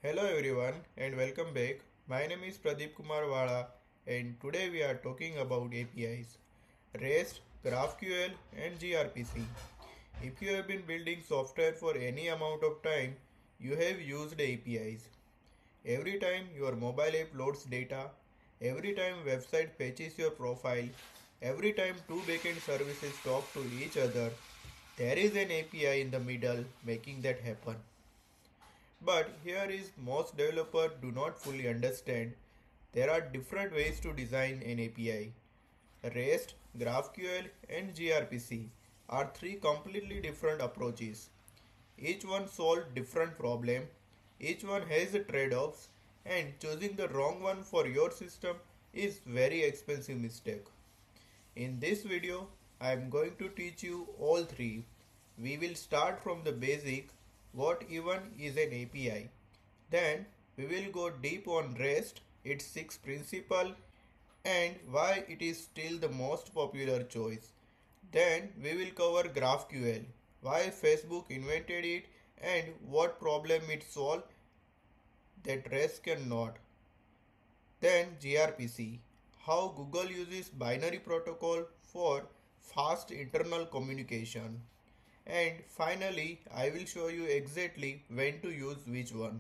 Hello everyone and welcome back. My name is Pradeep Kumar Wala and today we are talking about APIs, REST, GraphQL and gRPC. If you have been building software for any amount of time, you have used APIs. Every time your mobile app loads data, every time website fetches your profile, every time two backend services talk to each other, there is an API in the middle making that happen. But here is most developers do not fully understand. There are different ways to design an API. REST, GraphQL and gRPC are three completely different approaches. Each one solves different problem, each one has trade-offs and choosing the wrong one for your system is very expensive mistake. In this video, I am going to teach you all three. We will start from the basic, what even is an API. Then we will go deep on REST, its six principles and why it is still the most popular choice. Then we will cover GraphQL, why Facebook invented it and what problem it solved that REST cannot. Then gRPC, how Google uses binary protocol for fast internal communication. And finally, I will show you exactly when to use which one.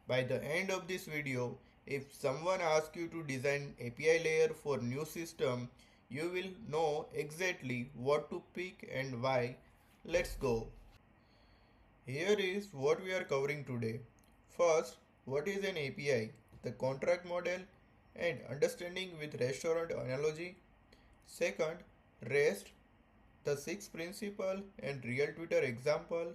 By the end of this video, if someone asks you to design API layer for new system, you will know exactly what to pick and why. Let's go. Here is what we are covering today. First, what is an API? The contract model and understanding with restaurant analogy. Second, REST, the six principle and real Twitter example.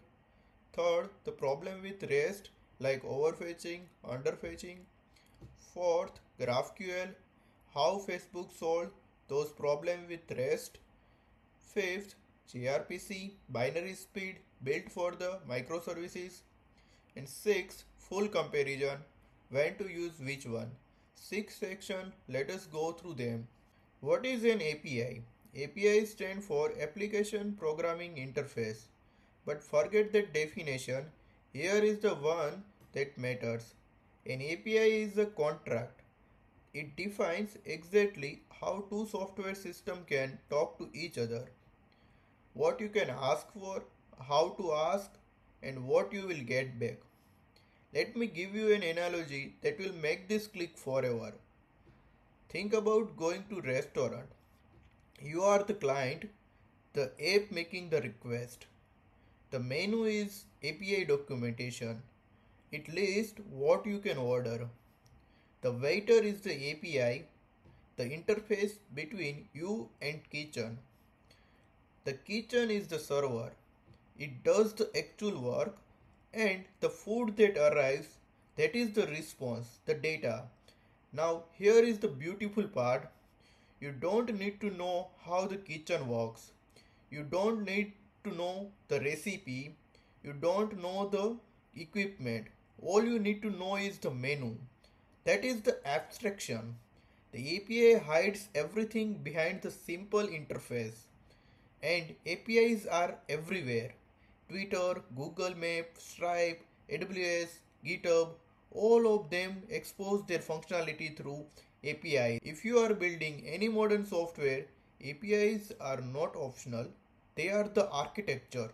Third, the problem with REST like overfetching, underfetching. Fourth, GraphQL, how Facebook solved those problems with REST. Fifth, gRPC, binary speed built for the microservices. And sixth, full comparison, when to use which one. Six section, let us go through them. What is an API? API stand for Application Programming Interface. But forget that definition, here is the one that matters. An API is a contract. It defines exactly how two software systems can talk to each other. What you can ask for, how to ask, and what you will get back. Let me give you an analogy that will make this click forever. Think about going to restaurant. You are the client, the app making the request. The menu is API documentation. It lists what you can order. The waiter is the API, the interface between you and kitchen. The kitchen is the server. It does the actual work and the food that arrives, that is the response, the data. Now here is the beautiful part. You don't need to know how the kitchen works. You don't need to know the recipe. You don't know the equipment. All you need to know is the menu. That is the abstraction. The API hides everything behind the simple interface. And APIs are everywhere. Twitter, Google Maps, Stripe, AWS, GitHub, all of them expose their functionality through API. If you are building any modern software, APIs are not optional, they are the architecture.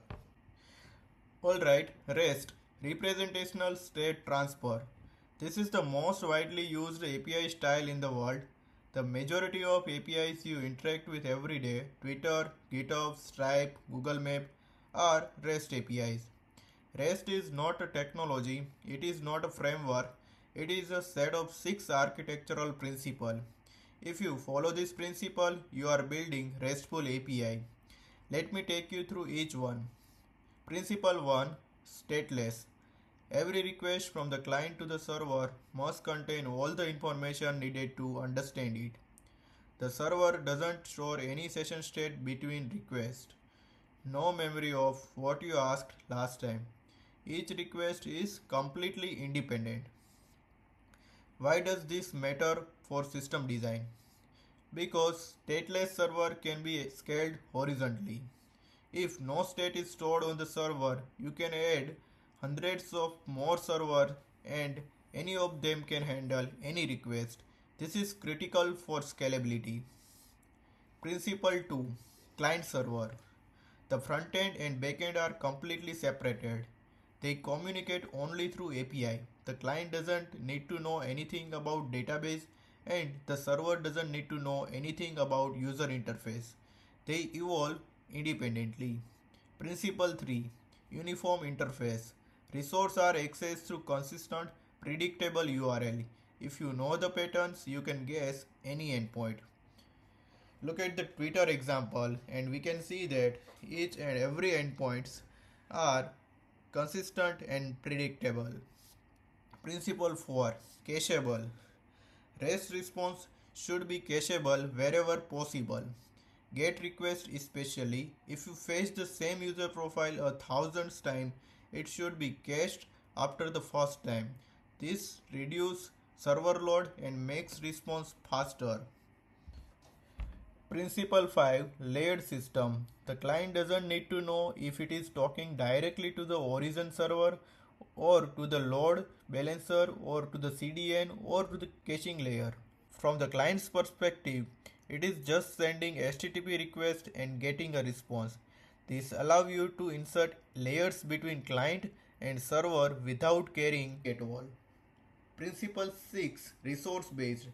Alright, REST, Representational State Transfer. This is the most widely used API style in the world. The majority of APIs you interact with every day, Twitter, GitHub, Stripe, Google Maps, are REST APIs. REST is not a technology, it is not a framework, it is a set of 6 architectural principles. If you follow this principle, you are building RESTful API. Let me take you through each one. Principle 1. Stateless. Every request from the client to the server must contain all the information needed to understand it. The server doesn't store any session state between requests. No memory of what you asked last time. Each request is completely independent. Why does this matter for system design? Because stateless server can be scaled horizontally. If no state is stored on the server, you can add hundreds of more servers and any of them can handle any request. This is critical for scalability. Principle 2. Client server. The front end and back end are completely separated. They communicate only through API. The client doesn't need to know anything about database and the server doesn't need to know anything about user interface. They evolve independently. Principle 3. Uniform interface. Resources are accessed through consistent, predictable URL. If you know the patterns, you can guess any endpoint. Look at the Twitter example and we can see that each and every endpoints are consistent and predictable. Principle 4. Cacheable. REST response should be cacheable wherever possible. GET request especially, if you fetch the same user profile a thousand times, it should be cached after the first time. This reduces server load and makes response faster. Principle 5. Layered system. The client doesn't need to know if it is talking directly to the origin server or to the load balancer or to the CDN or to the caching layer. From the client's perspective, it is just sending HTTP request and getting a response. This allows you to insert layers between client and server without carrying it all. Principle 6. Resource based.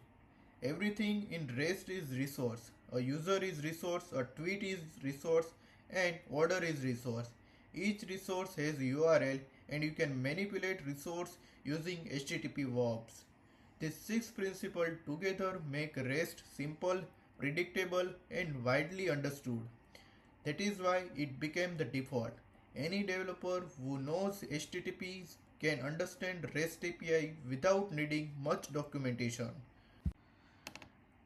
Everything in REST is resource. A user is resource, a tweet is resource, and order is resource. Each resource has URL and you can manipulate resource using HTTP verbs. These 6 principles together make REST simple, predictable, and widely understood. That is why it became the default. Any developer who knows HTTP can understand REST API without needing much documentation.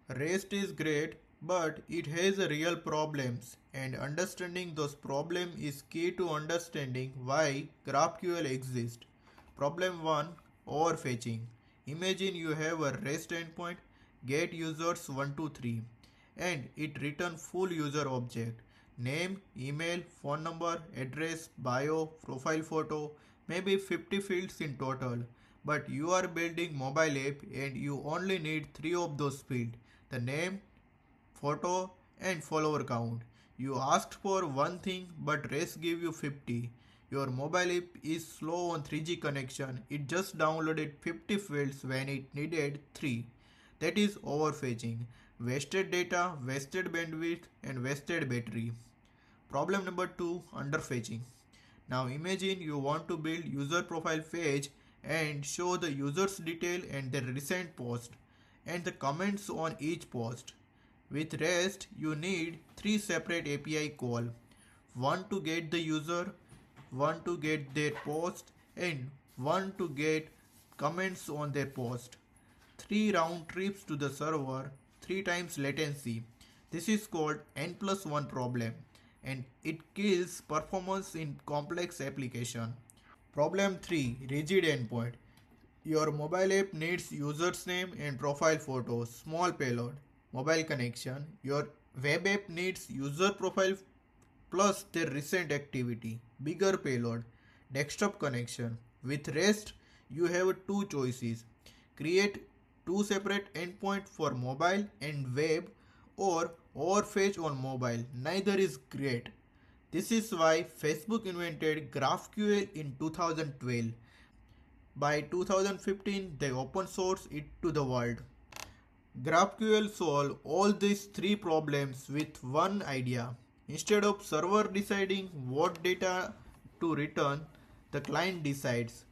REST is great, but it has real problems, and understanding those problems is key to understanding why GraphQL exists. Problem 1. Overfetching. Imagine you have a REST endpoint, get users 123, and it returns full user object. Name, email, phone number, address, bio, profile photo, maybe 50 fields in total. But you are building mobile app and you only need 3 of those fields. The name, photo and follower count. You asked for one thing but REST give you 50. Your mobile app is slow on 3G connection. It just downloaded 50 fields when it needed 3. That is overfetching. Wasted data, wasted bandwidth and wasted battery. Problem number 2. Underfetching. Now imagine you want to build user profile page and show the user's detail and their recent post and the comments on each post. With REST, you need 3 separate API calls. One to get the user, one to get their post, and one to get comments on their post. 3 round trips to the server, 3 times latency. This is called N+1 problem and it kills performance in complex application. Problem 3. Rigid endpoint. Your mobile app needs user's name and profile photo, small payload, mobile connection. Your web app needs user profile plus their recent activity, bigger payload, desktop connection. With REST, you have 2 choices. Create 2 separate endpoints for mobile and web or overfetch on mobile. Neither is great. This is why Facebook invented GraphQL in 2012. By 2015, they open sourced it to the world. GraphQL solves all these 3 problems with one idea. Instead of server deciding what data to return, the client decides.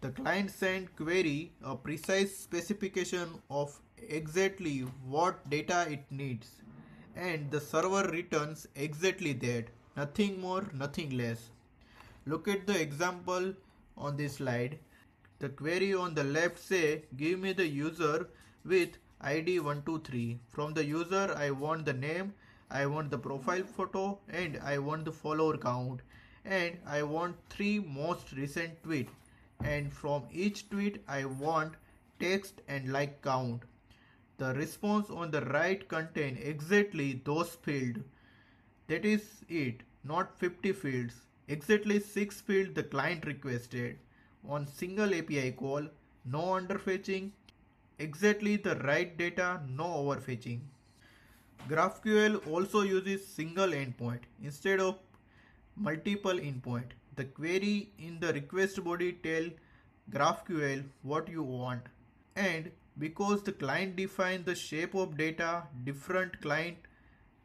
The client sends query a precise specification of exactly what data it needs, and the server returns exactly that, nothing more, nothing less. Look at the example on this slide. The query on the left say give me the user with ID 123. From the user I want the name, I want the profile photo and I want the follower count and I want 3 most recent tweet, and from each tweet I want text and like count. The response on the right contain exactly those fields. That is it, not 50 fields. Exactly 6 fields the client requested. on single API call, no underfetching, exactly the right data, no overfetching. GraphQL also uses single endpoint instead of multiple endpoint. The query in the request body tell GraphQL what you want. And because the client defines the shape of data, different client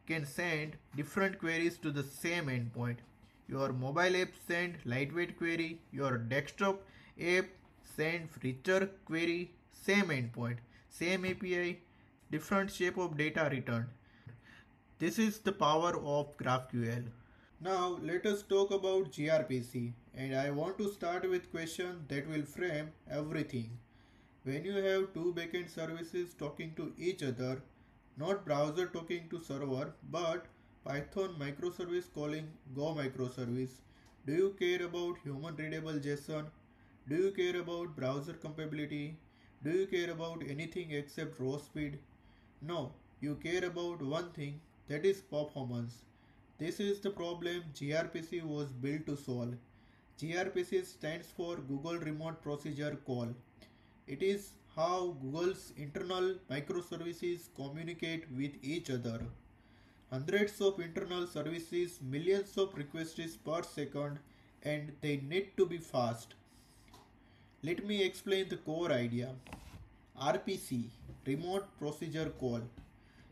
can send different queries to the same endpoint. Your mobile app send lightweight query, your desktop app send richer query, same endpoint, same API, different shape of data returned. This is the power of GraphQL. Now let us talk about gRPC, and I want to start with question that will frame everything. When you have two backend services talking to each other, not browser talking to server, but Python microservice calling Go microservice, do you care about human readable JSON? Do you care about browser compatibility? Do you care about anything except raw speed? No, you care about one thing, that is performance. This is the problem gRPC was built to solve. gRPC stands for Google Remote Procedure Call. It is how Google's internal microservices communicate with each other. Hundreds of internal services, millions of requests per second, and they need to be fast. Let me explain the core idea. RPC, Remote Procedure Call.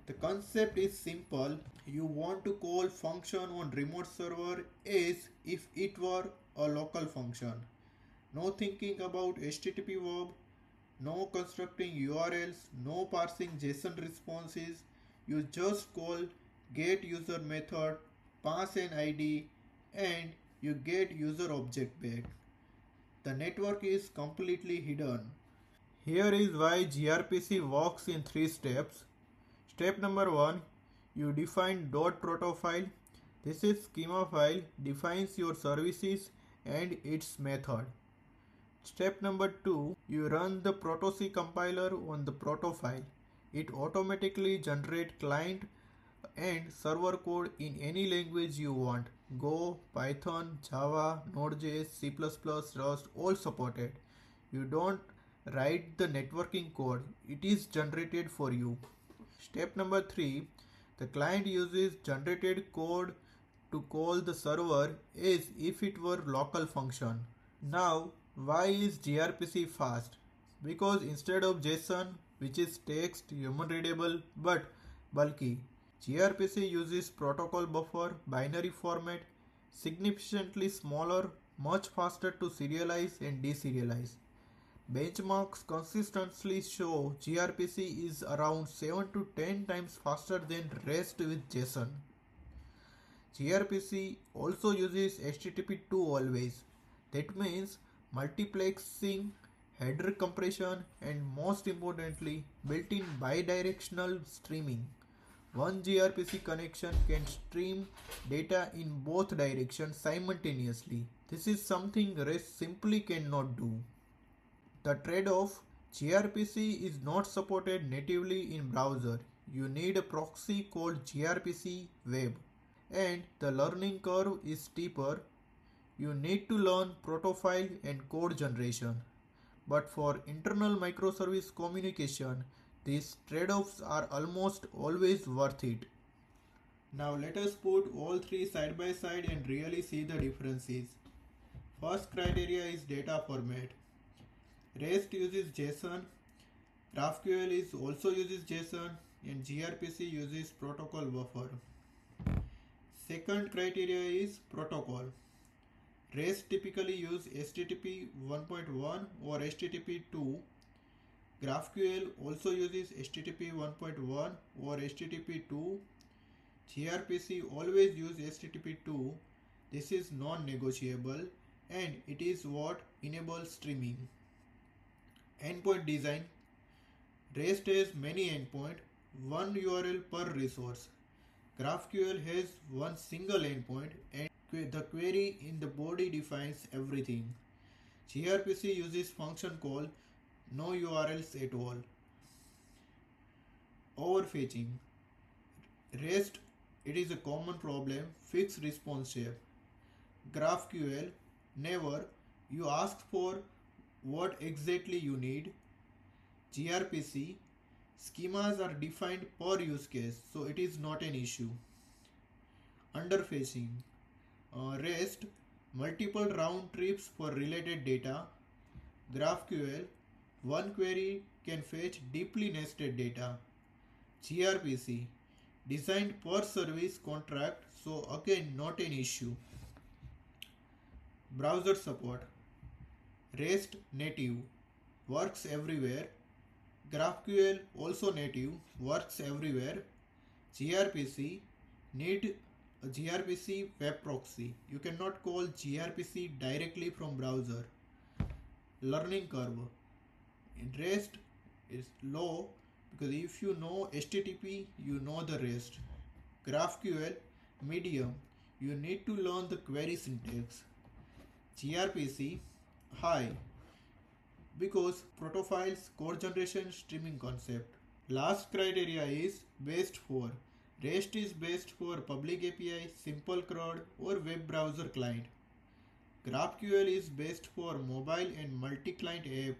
The concept is simple. You want to call function on remote server as if it were a local function. No thinking about HTTP verb, no constructing URLs, no parsing JSON responses. You just call get user method, pass an ID, and you get user object back. The network is completely hidden. Here is why gRPC works in 3 steps. Step number 1, you define .proto file. This is schema file, defines your services and its method. Step number 2, you run the protoc compiler on the proto file. It automatically generates client and server code in any language you want. Go, Python, Java, Node.js, C++, Rust, all supported. You don't write the networking code, it is generated for you. Step number 3, the client uses generated code to call the server as if it were local function. Now, why is gRPC fast? Because instead of JSON, which is text, human readable but bulky, gRPC uses protocol buffer, binary format, significantly smaller, much faster to serialize and deserialize. Benchmarks consistently show gRPC is around 7 to 10 times faster than REST with JSON. gRPC also uses HTTP2 always. That means multiplexing, header compression, and most importantly, built-in bidirectional streaming. One gRPC connection can stream data in both directions simultaneously. This is something REST simply cannot do. The trade-off, gRPC is not supported natively in browser. You need a proxy called gRPC Web, and the learning curve is steeper. You need to learn protofile and code generation. But for internal microservice communication, these trade-offs are almost always worth it. Now let us put all three side by side and really see the differences. First criteria is data format. REST uses JSON, GraphQL also uses JSON, and gRPC uses protocol buffer. Second criteria is protocol. REST typically use HTTP 1.1 or HTTP 2. GraphQL also uses HTTP 1.1 or HTTP 2. gRPC always use HTTP 2. This is non-negotiable and it is what enables streaming. Endpoint design. REST has many endpoints, one URL per resource. GraphQL has one single endpoint and the query in the body defines everything. gRPC uses function call, no URLs at all. Overfetching. REST, it is a common problem, fixed response shape. GraphQL, never. You ask for what exactly you need. gRPC schemas are defined per use case, so it is not an issue. Underfetching. REST, multiple round trips for related data. GraphQL, one query can fetch deeply nested data. gRPC, designed per service contract, so again not an issue. Browser support. REST native, works everywhere. GraphQL also native, works everywhere. gRPC, need a gRPC web proxy. You cannot call gRPC directly from browser. Learning curve. In REST is low because if you know HTTP, you know the REST. GraphQL, medium. You need to learn the query syntax. gRPC, high because protofiles, code generation, streaming concept. Last criteria is best for. REST is best for public API, simple CRUD or web browser client. GraphQL is best for mobile and multi-client app,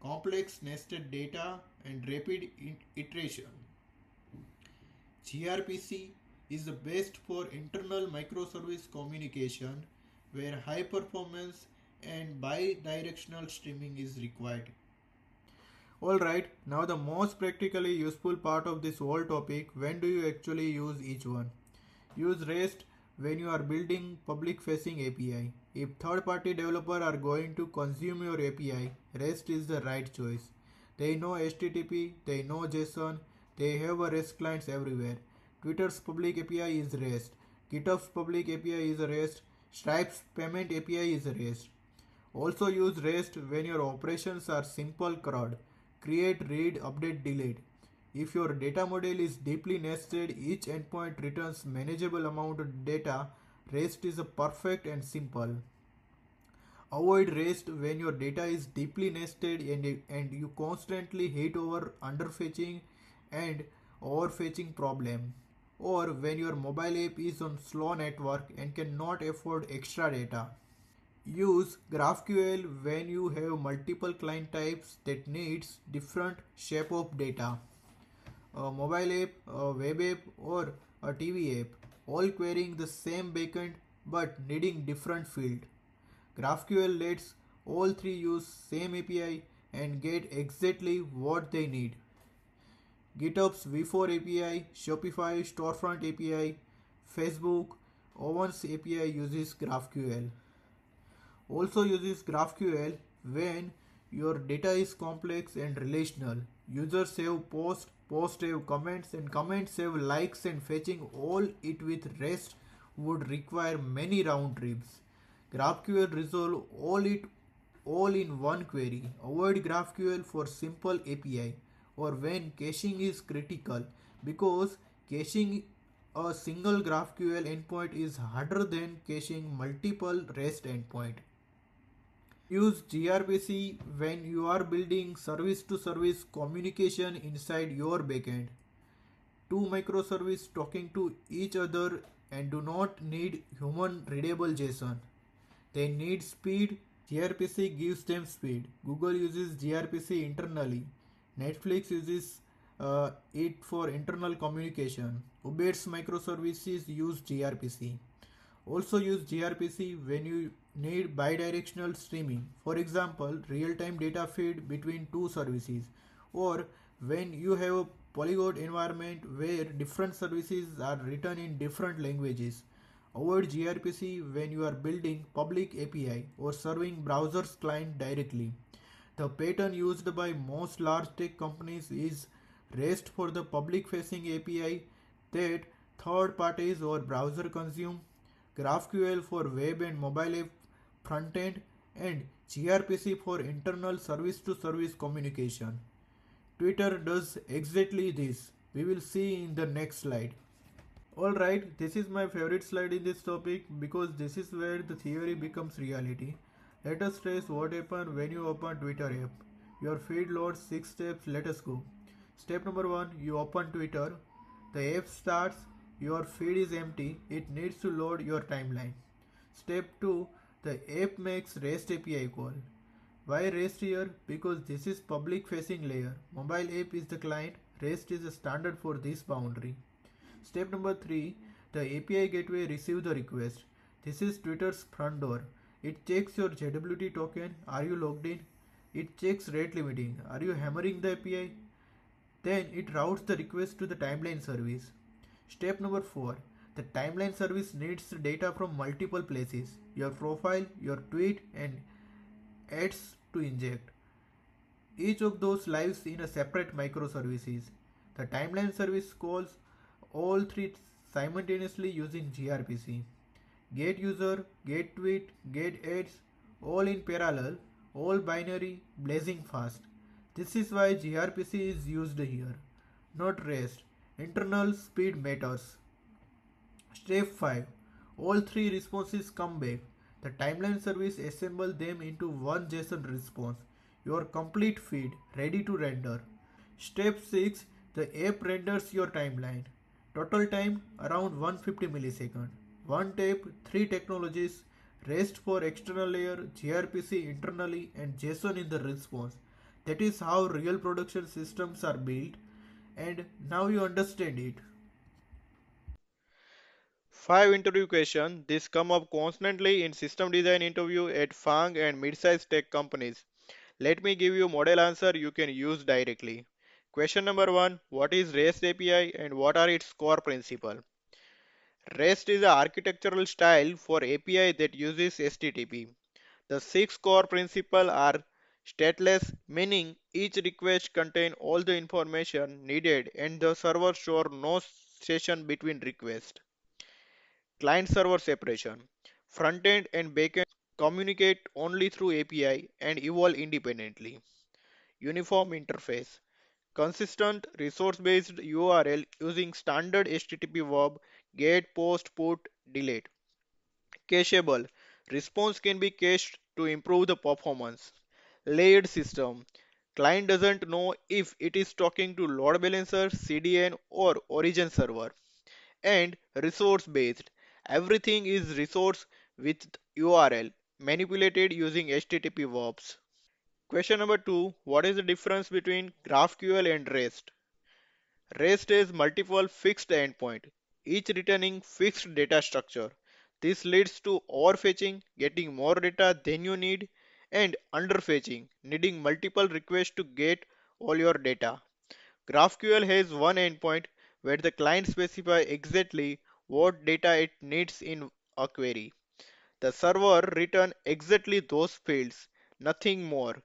complex nested data and rapid iteration. gRPC is the best for internal microservice communication where high performance and bi-directional streaming is required. Alright, now the most practically useful part of this whole topic, when do you actually use each one? Use REST when you are building public facing API. If third party developers are going to consume your API, REST is the right choice. They know HTTP, they know JSON, they have a REST clients everywhere. Twitter's public API is REST. GitHub's public API is a REST. Stripe's payment API is a REST. Also use REST when your operations are simple CRUD. Create, read, update, delete. If your data model is deeply nested, each endpoint returns manageable amount of data. REST is a perfect and simple. Avoid REST when your data is deeply nested and you constantly hit over underfetching and overfetching problem, or when your mobile app is on slow network and cannot afford extra data. Use GraphQL when you have multiple client types that needs different shape of data. A mobile app, a web app or a TV app, all querying the same backend but needing different field. GraphQL lets all three use same API and get exactly what they need. GitHub's V4 API, Shopify Storefront API, Facebook, Owens API uses GraphQL. Also uses GraphQL when your data is complex and relational. Users have posts have comments, and comments have likes, and fetching all it with REST would require many round trips. GraphQL resolve all in one query. Avoid GraphQL for simple API or when caching is critical, because caching a single GraphQL endpoint is harder than caching multiple REST endpoint. Use gRPC when you are building service-to-service communication inside your backend. Two microservices talking to each other and do not need human readable JSON. They need speed. gRPC gives them speed. Google uses gRPC internally. Netflix uses it for internal communication. Uber's microservices use gRPC. Also use gRPC when you need bidirectional streaming. For example, real-time data feed between two services, or when you have a polyglot environment where different services are written in different languages. Avoid gRPC when you are building public API or serving browser's client directly. The pattern used by most large tech companies is REST for the public-facing API that third parties or browser consume, GraphQL for web and mobile app frontend, and gRPC for internal service-to-service communication. Twitter does exactly this. We will see in the next slide. Alright, this is my favorite slide in this topic because this is where the theory becomes reality. Let us trace what happens when you open Twitter app. Your feed loads 6 steps. Let us go. Step number 1, you open Twitter. The app starts. Your feed is empty. It needs to load your timeline. Step 2, the app makes REST API call. Why REST here? Because this is public facing layer. Mobile app is the client. REST is the standard for this boundary. Step number 3. The API gateway receives the request. This is Twitter's front door. It checks your JWT token. Are you logged in? It checks rate limiting. Are you hammering the API? Then it routes the request to the timeline service. Step number 4. The timeline service needs data from multiple places. Your profile, your tweet and ads to inject. Each of those lives in a separate microservices. The timeline service calls all three simultaneously using gRPC. Get user, get tweet, get ads, all in parallel, all binary, blazing fast. This is why gRPC is used here, not REST. Internal speed matters. Step 5. All three responses come back. The timeline service assembles them into one JSON response. Your complete feed ready to render. Step 6. The app renders your timeline. Total time around 150 milliseconds. One tap, three technologies, REST for external layer, gRPC internally and JSON in the response. That is how real production systems are built, and now you understand it. 5 interview question. This come up constantly in system design interview at FANG and mid-sized tech companies. Let me give you model answer you can use directly. Question number 1. What is REST API and what are its core principles? REST is an architectural style for API that uses HTTP. The 6 core principles are stateless, meaning each request contains all the information needed and the server store no session between requests. Client server separation. Frontend and backend communicate only through API and evolve independently. Uniform interface. Consistent resource-based URL using standard HTTP verb get, post, put, delete. Cacheable. Response can be cached to improve the performance. Layered system. Client doesn't know if it is talking to load balancer, CDN or origin server. And resource based. Everything is resource with URL manipulated using HTTP verbs. Question number 2. What is the difference between GraphQL and REST? REST is multiple fixed endpoint, each returning fixed data structure. This leads to overfetching, getting more data than you need, and underfetching, needing multiple requests to get all your data. GraphQL has one endpoint where the client specifies exactly what data it needs in a query. The server returns exactly those fields, nothing more.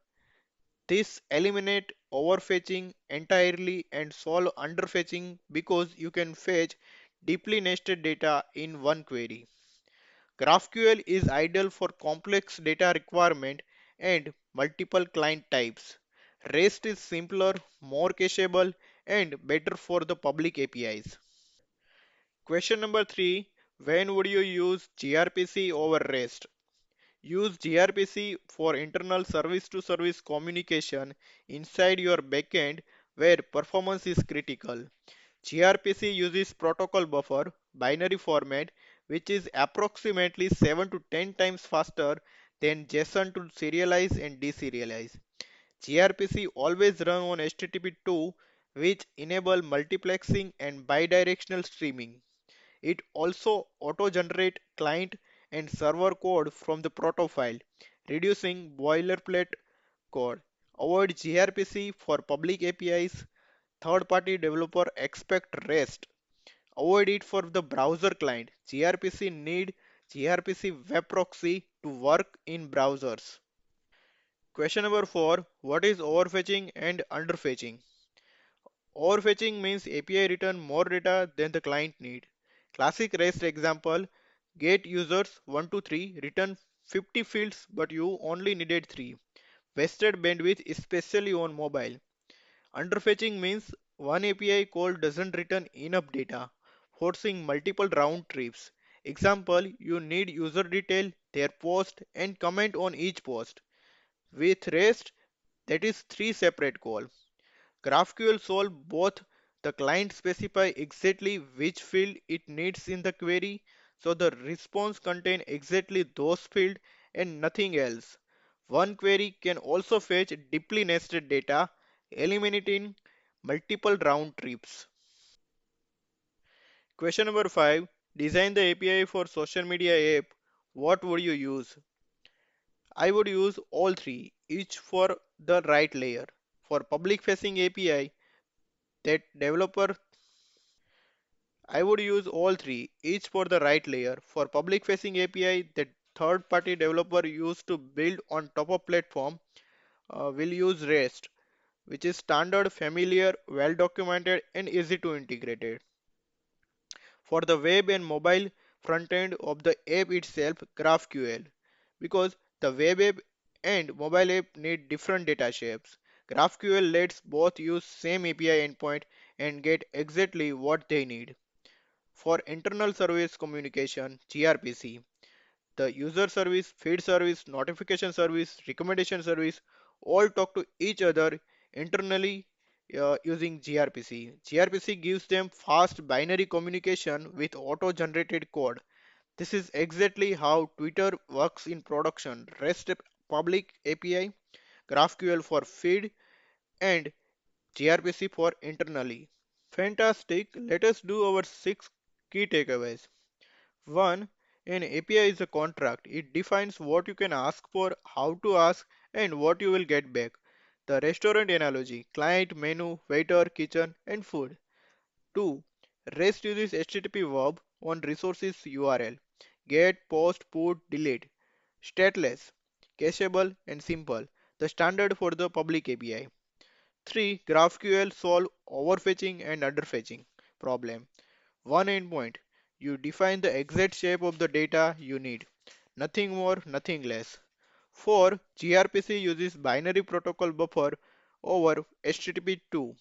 This eliminates overfetching entirely and solve underfetching because you can fetch deeply nested data in one query. GraphQL is ideal for complex data requirement and multiple client types. REST is simpler, more cacheable, and better for the public APIs. Question number 3. When would you use gRPC over REST? Use gRPC for internal service to service communication inside your backend where performance is critical. gRPC uses protocol buffer binary format which is approximately 7 to 10 times faster than JSON to serialize and deserialize. gRPC always run on HTTP2 which enable multiplexing and bidirectional streaming. It also auto-generate client and server code from the proto file, reducing boilerplate code. Avoid gRPC for public APIs. Third-party developer expect REST. Avoid it for the browser client. gRPC need gRPC web proxy to work in browsers. Question number 4. What is overfetching and underfetching? Overfetching means API return more data than the client need. Classic REST example, get users 1 to 3 return 50 fields but you only needed 3. Wasted bandwidth especially on mobile. Underfetching means one API call doesn't return enough data, forcing multiple round trips. Example, you need user detail, their post and comment on each post. With REST, that is 3 separate calls. GraphQL solves both. The client specify exactly which field it needs in the query, so the response contain exactly those fields and nothing else. One query can also fetch deeply nested data, eliminating multiple round trips. Question number 5. Design the API for social media app. What would you use? I would use all three, each for the right layer. For public facing API, that developer I would use all three, each for the right layer. For public facing API, that third party developer used to build on top of platform will use REST, which is standard, familiar, well documented, and easy to integrate it. For the web and mobile front end of the app itself, GraphQL, because the web app and mobile app need different data shapes. GraphQL lets both use same API endpoint and get exactly what they need. For internal service communication, gRPC, the user service, feed service, notification service, recommendation service all talk to each other internally using gRPC. gRPC gives them fast binary communication with auto-generated code. This is exactly how Twitter works in production. REST public API, GraphQL for feed, and gRPC for internally. Fantastic. Let us do our 6 key takeaways. 1. An API is a contract. It defines what you can ask for, how to ask, and what you will get back. The restaurant analogy: client, menu, waiter, kitchen, and food. 2. REST uses HTTP verb on resources URL. Get, post, put, delete. Stateless, cacheable, and simple. The standard for the public API. 3. GraphQL solve overfetching and underfetching problem. One endpoint. You define the exact shape of the data you need. Nothing more, nothing less. 4. gRPC uses binary protocol buffer over HTTP2,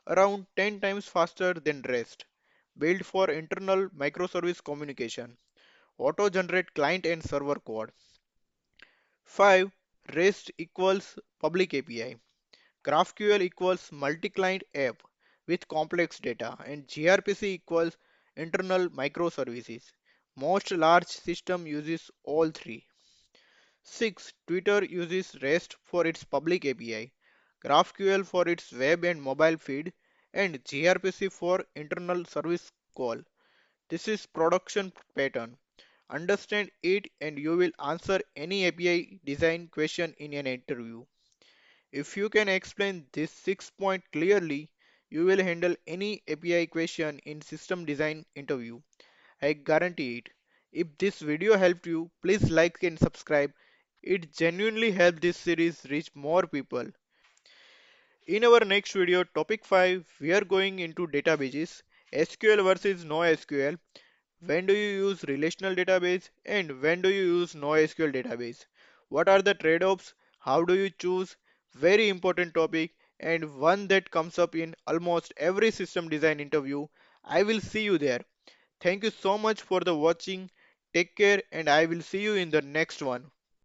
around 10 times faster than REST. Built for internal microservice communication. Auto-generate client and server code. 5. REST equals public API. GraphQL equals multi-client app with complex data, and gRPC equals internal microservices. Most large system uses all three. 6. Twitter uses REST for its public API, GraphQL for its web and mobile feed, and gRPC for internal service call. This is production pattern. Understand it and you will answer any API design question in an interview. If you can explain this 6 point clearly, you will handle any API question in system design interview. I guarantee it. If this video helped you, please like and subscribe. It genuinely helps this series reach more people. In our next video, topic 5, we are going into databases, SQL versus NoSQL. When do you use relational database and when do you use NoSQL database? What are the trade-offs? How do you choose? Very important topic and one that comes up in almost every system design interview. I will see you there. Thank you so much for the watching. Take care and I will see you in the next one.